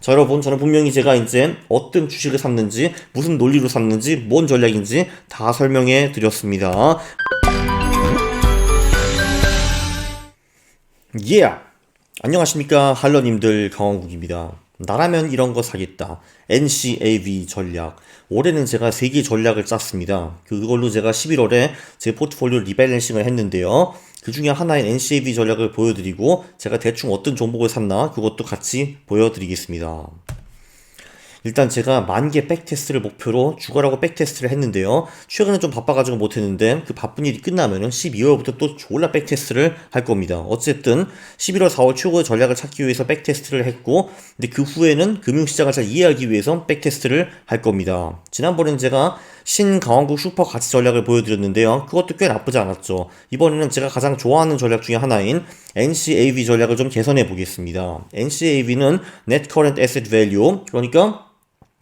자, 여러분, 저는 분명히 제가 이제 어떤 주식을 샀는지, 무슨 논리로 샀는지, 뭔 전략인지 다 설명해 드렸습니다. 안녕하십니까, 할러님들. 강원국입니다. 나라면 이런 거 사겠다. NCAV 전략. 올해는 제가 3개 전략을 짰습니다. 그걸로 제가 11월에 제 포트폴리오 리밸런싱을 했는데요. 그 중에 하나인 NCAV 전략을 보여드리고, 제가 대충 어떤 종목을 샀나 그것도 같이 보여드리겠습니다. 일단 제가 10,000개 백테스트를 목표로 죽어라고 백테스트를 했는데요. 최근에 좀 바빠가지고 못했는데, 그 바쁜 일이 끝나면은 12월부터 또 졸라 백테스트를 할 겁니다. 어쨌든 11월 4월 최고의 전략을 찾기 위해서 백테스트를 했고, 근데 그 후에는 금융시장을 잘 이해하기 위해서 백테스트를 할 겁니다. 지난번엔 제가 신강원국 슈퍼 가치 전략을 보여드렸는데요. 그것도 꽤 나쁘지 않았죠. 이번에는 제가 가장 좋아하는 전략 중에 하나인 NCAV 전략을 좀 개선해 보겠습니다. NCAV는 Net Current Asset Value, 그러니까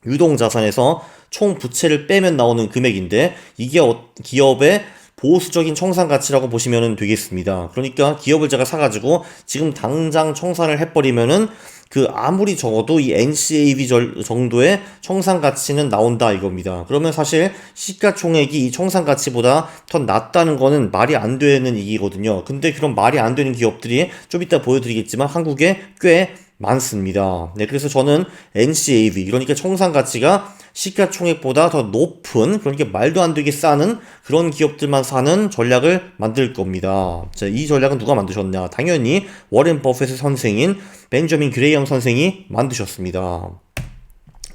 유동자산에서 총 부채를 빼면 나오는 금액인데, 이게 기업의 보수적인 청산가치라고 보시면 되겠습니다. 그러니까 기업을 제가 사가지고 지금 당장 청산을 해버리면은 그 아무리 적어도 이 NCAV 정도의 청산가치는 나온다 이겁니다. 그러면 사실 시가총액이 이 청산가치보다 더 낮다는 거는 말이 안 되는 얘기거든요. 근데 그런 말이 안 되는 기업들이 좀 이따 보여드리겠지만 한국에 꽤 많습니다. 네, 그래서 저는 NCAV, 그러니까 청산가치가 시가총액보다 더 높은, 그러니까 말도 안 되게 싸는 그런 기업들만 사는 전략을 만들 겁니다. 자, 이 전략은 누가 만드셨냐? 당연히 워렌 버핏의 선생인 벤저민 그레이엄 선생이 만드셨습니다.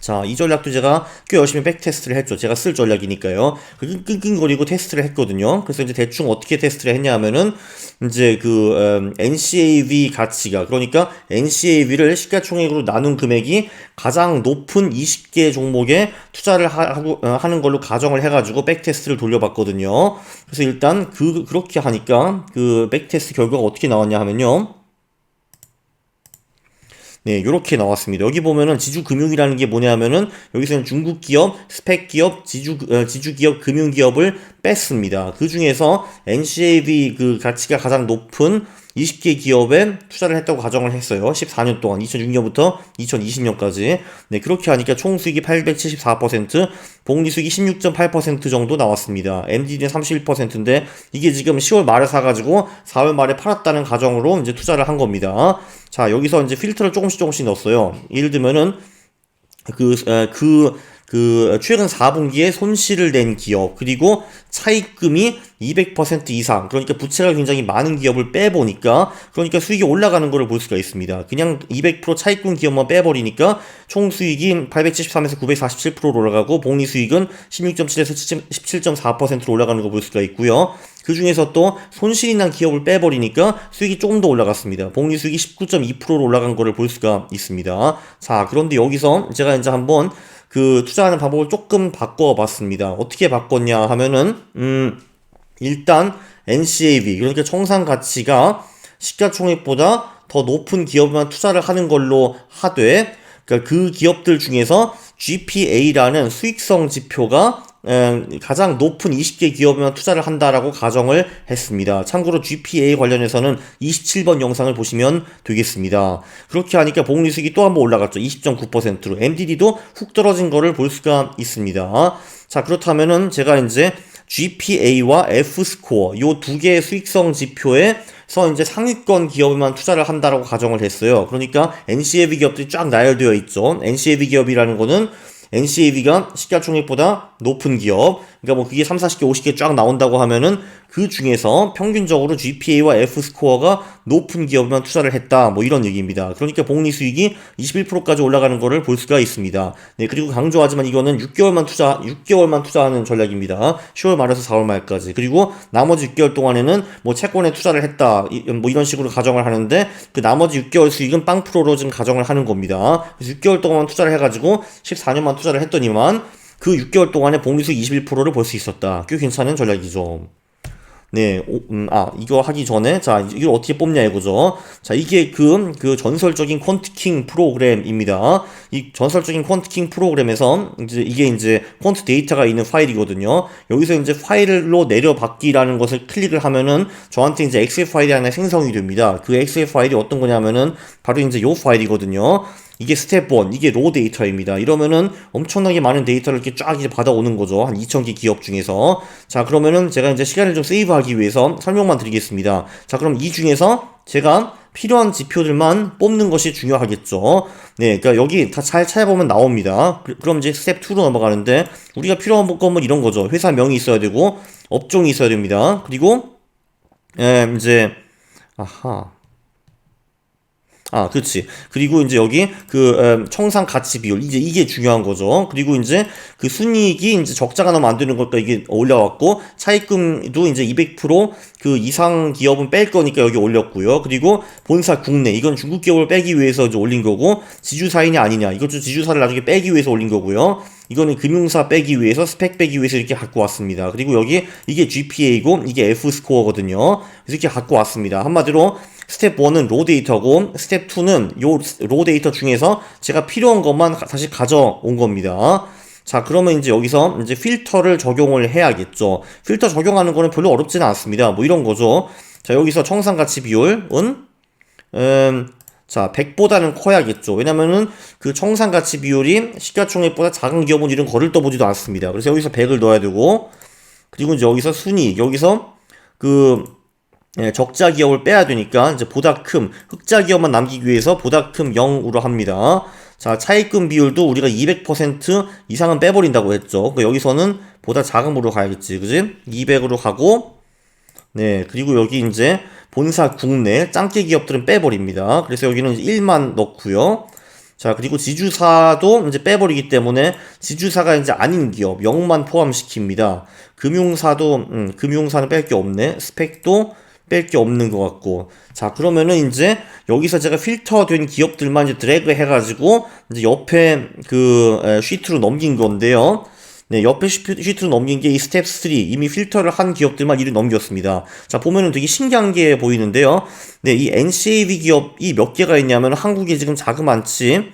자, 이 전략도 제가 꽤 열심히 백테스트를 했죠. 제가 쓸 전략이니까요. 끙끙거리고 테스트를 했거든요. 그래서 이제 대충 어떻게 테스트를 했냐 하면은, 이제 NCAV 가치가, 그러니까 NCAV를 시가총액으로 나눈 금액이 가장 높은 20개 종목에 투자를 하는 걸로 가정을 해가지고 백테스트를 돌려봤거든요. 그래서 일단 그렇게 하니까 그 백테스트 결과가 어떻게 나왔냐 하면요. 네, 요렇게 나왔습니다. 여기 보면은 지주금융이라는 게 뭐냐면은, 여기서는 중국 기업, 스펙 기업, 지주 기업, 금융 기업을 뺐습니다. 그 중에서 NCAV 그 가치가 가장 높은 20개 기업에 투자를 했다고 가정을 했어요. 14년 동안, 2006년부터 2020년까지. 네, 그렇게 하니까 총 수익이 874%, 복리 수익이 16.8% 정도 나왔습니다. MD는 31%인데, 이게 지금 10월 말에 사가지고 4월 말에 팔았다는 가정으로 이제 투자를 한 겁니다. 자, 여기서 이제 필터를 조금씩 넣었어요. 예를 들면은, 최근 4분기에 손실을 낸 기업, 그리고 차입금이 200% 이상, 그러니까 부채가 굉장히 많은 기업을 빼보니까, 그러니까 수익이 올라가는 것을 볼 수가 있습니다. 그냥 200% 차입금 기업만 빼버리니까 총 수익이 873에서 947%로 올라가고, 복리 수익은 16.7에서 17.4%로 올라가는 거 볼 수가 있고요. 그 중에서 또 손실이 난 기업을 빼버리니까 수익이 조금 더 올라갔습니다. 복리 수익이 19.2%로 올라간 거를 볼 수가 있습니다. 자, 그런데 여기서 제가 이제 한번 투자하는 방법을 조금 바꿔봤습니다. 어떻게 바꿨냐 하면은, 일단 NCAV, 그러니까 청산가치가 시가총액보다 더 높은 기업만 투자를 하는 걸로 하되, 그러니까 그 기업들 중에서 GPA라는 수익성 지표가 가장 높은 20개 기업에만 투자를 한다라고 가정을 했습니다. 참고로 GPA 관련해서는 27번 영상을 보시면 되겠습니다. 그렇게 하니까 복리 수익이 또 한번 올라갔죠. 20.9%로. MDD도 훅 떨어진 거를 볼 수가 있습니다. 자, 그렇다면은 제가 이제 GPA와 F스코어, 요 두 개의 수익성 지표에서 이제 상위권 기업에만 투자를 한다라고 가정을 했어요. 그러니까 NCAV 기업들이 쫙 나열되어 있죠. NCAV 기업이라는 거는 NCAV가 시가총액보다 높은 기업, 그러니까 뭐 그게 3, 40개, 50개 쫙 나온다고 하면은 그 중에서 평균적으로 GPA와 F스코어가 높은 기업에만 투자를 했다, 뭐 이런 얘기입니다. 그러니까 복리 수익이 21%까지 올라가는 거를 볼 수가 있습니다. 네, 그리고 강조하지만 이거는 6개월만 투자하는 전략입니다. 10월 말에서 4월 말까지. 그리고 나머지 6개월 동안에는 뭐 채권에 투자를 했다, 뭐 이런 식으로 가정을 하는데, 그 나머지 6개월 수익은 빵프로로 지금 가정을 하는 겁니다. 그래서 6개월 동안 투자를 해가지고 14년만 투자를 했더니만 그 6개월 동안에 복리 수익 21%를 볼 수 있었다. 꽤 괜찮은 전략이죠. 네, 이거 하기 전에, 자, 이걸 어떻게 뽑냐 이거죠. 자, 이게 그 전설적인 퀀트킹 프로그램입니다. 이 전설적인 퀀트킹 프로그램에서, 이게 이제 퀀트 데이터가 있는 파일이거든요. 여기서 이제 파일로 내려받기라는 것을 클릭을 하면은, 저한테 이제 엑셀 파일이 하나 생성이 됩니다. 그 엑셀 파일이 어떤 거냐면은, 바로 이제 요 파일이거든요. 이게 스텝 1, 이게 로 데이터입니다. 이러면은 엄청나게 많은 데이터를 이렇게 쫙 이제 받아오는 거죠. 한 2,000개 기업 중에서. 자, 그러면은 제가 이제 시간을 좀 세이브하기 위해서 설명만 드리겠습니다. 자, 그럼 이 중에서 제가 필요한 지표들만 뽑는 것이 중요하겠죠. 네, 그러니까 여기 다 잘 찾아보면 나옵니다. 그럼 이제 스텝 2로 넘어가는데 우리가 필요한 것은 이런 거죠. 회사명이 있어야 되고 업종이 있어야 됩니다. 그리고 이제 아하. 그렇지. 그리고 이제 여기 청산 가치 비율 이제 이게 중요한 거죠. 그리고 이제 그 순이익이 이제 적자가 나면 안 되는 거니까 이게 올라왔고 차입금도 이제 200%그 이상 기업은 뺄 거니까 여기 올렸고요. 그리고 본사 국내 이건 중국 기업을 빼기 위해서 이제 올린 거고 지주사인이 아니냐 이것도 지주사를 나중에 빼기 위해서 올린 거고요. 이거는 금융사 빼기 위해서 스펙 빼기 위해서 이렇게 갖고 왔습니다. 그리고 여기 이게 GPA고 이게 F 스코어거든요. 그래서 이렇게 갖고 왔습니다. 한마디로 스텝 1은 로 데이터고 스텝 2는 요 로 데이터 중에서 제가 필요한 것만 다시 가져온 겁니다. 자, 그러면 이제 여기서 이제 필터를 적용을 해야겠죠. 필터 적용하는 거는 별로 어렵지는 않습니다. 뭐 이런 거죠. 자, 여기서 청산 가치 비율은 자, 100보다는 커야겠죠. 왜냐면은 그 청산 가치 비율이 시가총액보다 작은 기업은 이런 거를 떠보지도 않습니다. 그래서 여기서 100을 넣어야 되고 그리고 이제 여기서 순이익 여기서 적자 기업을 빼야 되니까 이제 보다 큰 흑자 기업만 남기기 위해서 보다 큰 0으로 합니다. 자, 차입금 비율도 우리가 200% 이상은 빼버린다고 했죠. 여기서는 보다 작음으로 가야겠지, 그지? 200으로 가고, 네, 그리고 여기 이제 본사 국내 짱깨 기업들은 빼버립니다. 그래서 여기는 1만 넣고요. 자, 그리고 지주사도 이제 빼버리기 때문에 지주사가 이제 아닌 기업 0만 포함시킵니다. 금융사는 뺄 게 없네. 스펙도 뺄 게 없는 것 같고. 자, 그러면은 이제 여기서 제가 필터된 기업들만 이제 드래그 해가지고 이제 옆에 시트로 넘긴 건데요. 네, 옆에 시트로 넘긴 게 이 스텝 3 이미 필터를 한 기업들만 이를 넘겼습니다. 자, 보면은 되게 신기한 게 보이는데요. 네, 이 NCAV 기업이 몇 개가 있냐면 한국에 지금 자그만치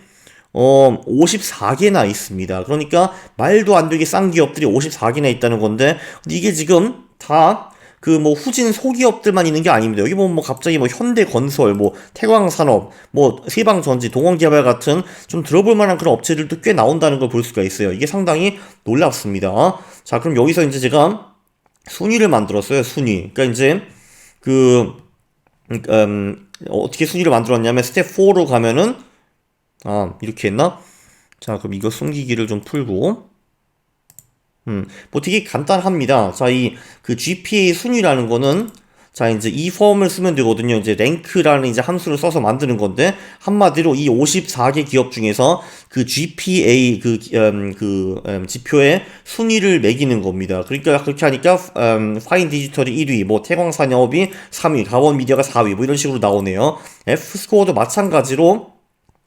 54개나 있습니다. 그러니까 말도 안 되게 싼 기업들이 54개나 있다는 건데 이게 지금 다 후진 소기업들만 있는 게 아닙니다. 여기 보면 갑자기 현대건설, 태광산업, 세방전지, 동원개발 같은 좀 들어볼 만한 그런 업체들도 꽤 나온다는 걸 볼 수가 있어요. 이게 상당히 놀랍습니다. 자, 그럼 여기서 이제 제가 순위를 만들었어요. 순위. 그러니까 이제 어떻게 순위를 만들었냐면 스텝 4로 가면은 이렇게 했나? 자, 그럼 이거 숨기기를 좀 풀고 되게 간단합니다. 자, GPA 순위라는 거는, 자, 이제 이 폼을 쓰면 되거든요. 이제 랭크라는 이제 함수를 써서 만드는 건데, 한마디로 이 54개 기업 중에서 그 GPA, 지표의 순위를 매기는 겁니다. 그러니까 그렇게 하니까, 파인 디지털이 1위, 태광산업이 3위, 가원미디어가 4위, 이런 식으로 나오네요. F 스코어도 마찬가지로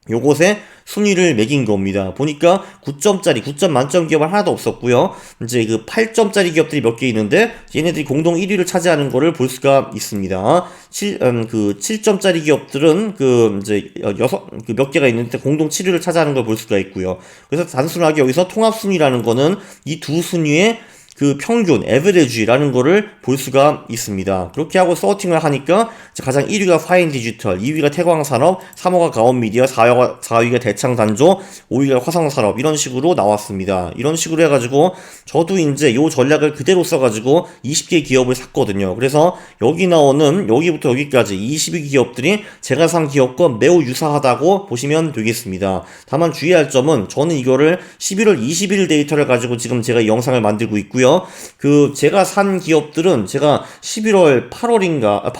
요것에 순위를 매긴 겁니다. 보니까 9점 만점 기업은 하나도 없었고요. 이제 8점짜리 기업들이 몇 개 있는데 얘네들이 공동 1위를 차지하는 거를 볼 수가 있습니다. 7점짜리 기업들은 몇 개가 있는데 공동 7위를 차지하는 걸 볼 수가 있고요. 그래서 단순하게 여기서 통합 순위라는 거는 이 두 순위의 평균, 에버리지라는 거를 볼 수가 있습니다. 그렇게 하고 서팅을 하니까 가장 1위가 파인 디지털, 2위가 태광산업, 3위가 가온미디어, 4위가 대창단조, 5위가 화성산업 이런 식으로 나왔습니다. 이런 식으로 해가지고 저도 이제 요 전략을 그대로 써가지고 20개 기업을 샀거든요. 그래서 여기 나오는 여기부터 여기까지 22 기업들이 제가 산 기업과 매우 유사하다고 보시면 되겠습니다. 다만 주의할 점은 저는 이거를 11월 21일 데이터를 가지고 지금 제가 이 영상을 만들고 있고요. 제가 산 기업들은 제가 11월 8일인가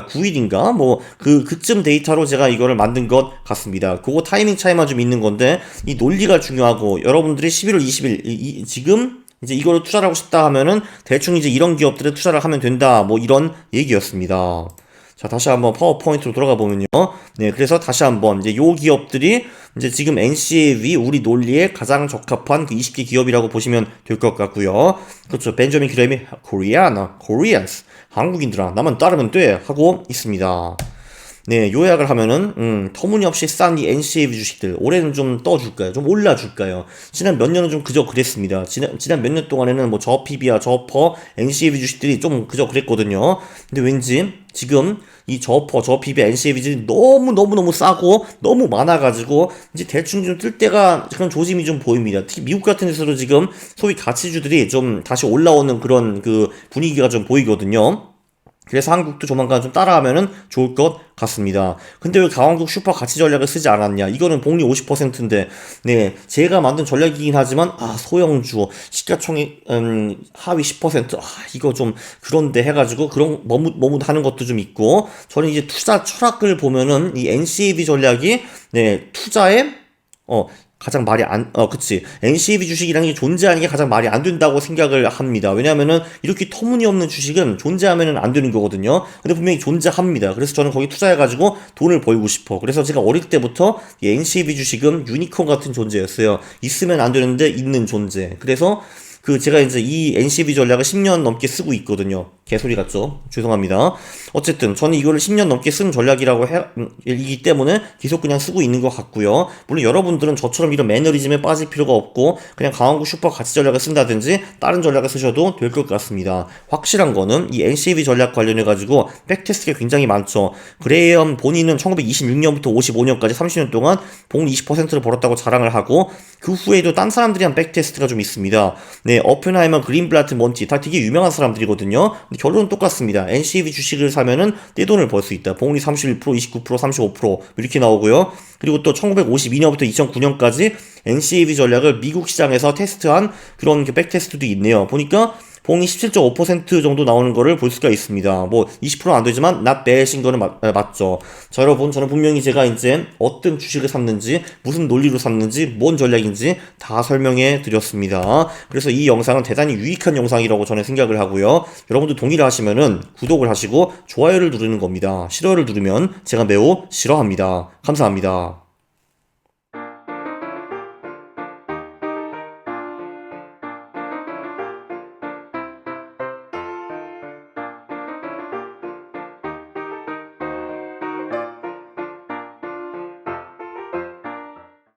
9일인가 그쯤 데이터로 제가 이거를 만든 것 같습니다. 그거 타이밍 차이만 좀 있는 건데 이 논리가 중요하고 여러분들이 11월 20일 지금 이제 이거를 투자를 하고 싶다 하면은 대충 이제 이런 기업들에 투자를 하면 된다 이런 얘기였습니다. 자, 다시 한번 파워포인트로 돌아가 보면요. 네, 그래서 다시 한번 이제 요 기업들이 이제 지금 NCAV 우리 논리에 가장 적합한 20개 기업이라고 보시면 될 것 같고요. 그렇죠. 벤저민 그램이 Koreans, 한국인들아, 나만 따르면 돼 하고 있습니다. 네, 요약을 하면은, 터무니없이 싼 이 NCAV 주식들, 올해는 좀 떠줄까요? 좀 올라줄까요? 지난 몇 년은 좀 그저 그랬습니다. 지난 몇 년 동안에는 뭐 저PB야, 저퍼, NCAV 주식들이 좀 그저 그랬거든요. 근데 왠지 지금 이 저퍼, 저PB, NCAV들이 너무 싸고 너무 많아가지고 이제 대충 좀 뜰 때가 그런 조짐이 좀 보입니다. 특히 미국 같은 데서도 지금 소위 가치주들이 좀 다시 올라오는 그런 그 분위기가 좀 보이거든요. 그래서 한국도 조만간 좀 따라하면은 좋을 것 같습니다. 근데 왜 강원국 슈퍼 가치 전략을 쓰지 않았냐? 이거는 복리 50%인데, 네, 제가 만든 전략이긴 하지만, 소형주, 시가총액, 하위 10%, 이거 좀, 그런데 해가지고, 그런, 하는 것도 좀 있고, 저는 이제 투자 철학을 보면은, 이 NCAV 전략이, 네, 투자에, 가장 말이 그치. NCAV 주식이라는 게 존재하는 게 가장 말이 안 된다고 생각을 합니다. 왜냐하면은 이렇게 터무니없는 주식은 존재하면은 안 되는 거거든요. 근데 분명히 존재합니다. 그래서 저는 거기 투자해가지고 돈을 벌고 싶어. 그래서 제가 어릴 때부터 이 NCAV 주식은 유니콘 같은 존재였어요. 있으면 안 되는데 있는 존재. 그래서 제가 이제 이 NCAV 전략을 10년 넘게 쓰고 있거든요. 개소리 같죠? 죄송합니다. 어쨌든, 저는 이거를 10년 넘게 쓴 이기 때문에 계속 그냥 쓰고 있는 것 같고요. 물론 여러분들은 저처럼 이런 매너리즘에 빠질 필요가 없고, 그냥 강원구 슈퍼 가치 전략을 쓴다든지, 다른 전략을 쓰셔도 될 것 같습니다. 확실한 거는 이 NCAV 전략 관련해가지고, 백테스트가 굉장히 많죠. 그레이엄 본인은 1926년부터 55년까지 30년 동안 복리 20%를 벌었다고 자랑을 하고, 그 후에도 딴 사람들이 한 백테스트가 좀 있습니다. 네, 어펜하이머, 그린블라트, 먼티 다 되게 유명한 사람들이거든요. 근데 결론은 똑같습니다. NCAV 주식을 사면은 떼돈을 벌 수 있다. 복리 31%, 29%, 35% 이렇게 나오고요. 그리고 또 1952년부터 2009년까지 NCAV 전략을 미국 시장에서 테스트한 그런 백테스트도 있네요. 보니까 봉이 17.5% 정도 나오는 거를 볼 수가 있습니다. 뭐 20%는 안 되지만 not bad인 거는 맞죠. 자, 여러분, 저는 분명히 제가 이제 어떤 주식을 샀는지, 무슨 논리로 샀는지, 뭔 전략인지 다 설명해 드렸습니다. 그래서 이 영상은 대단히 유익한 영상이라고 저는 생각을 하고요. 여러분도 동의를 하시면은 구독을 하시고 좋아요를 누르는 겁니다. 싫어요를 누르면 제가 매우 싫어합니다. 감사합니다.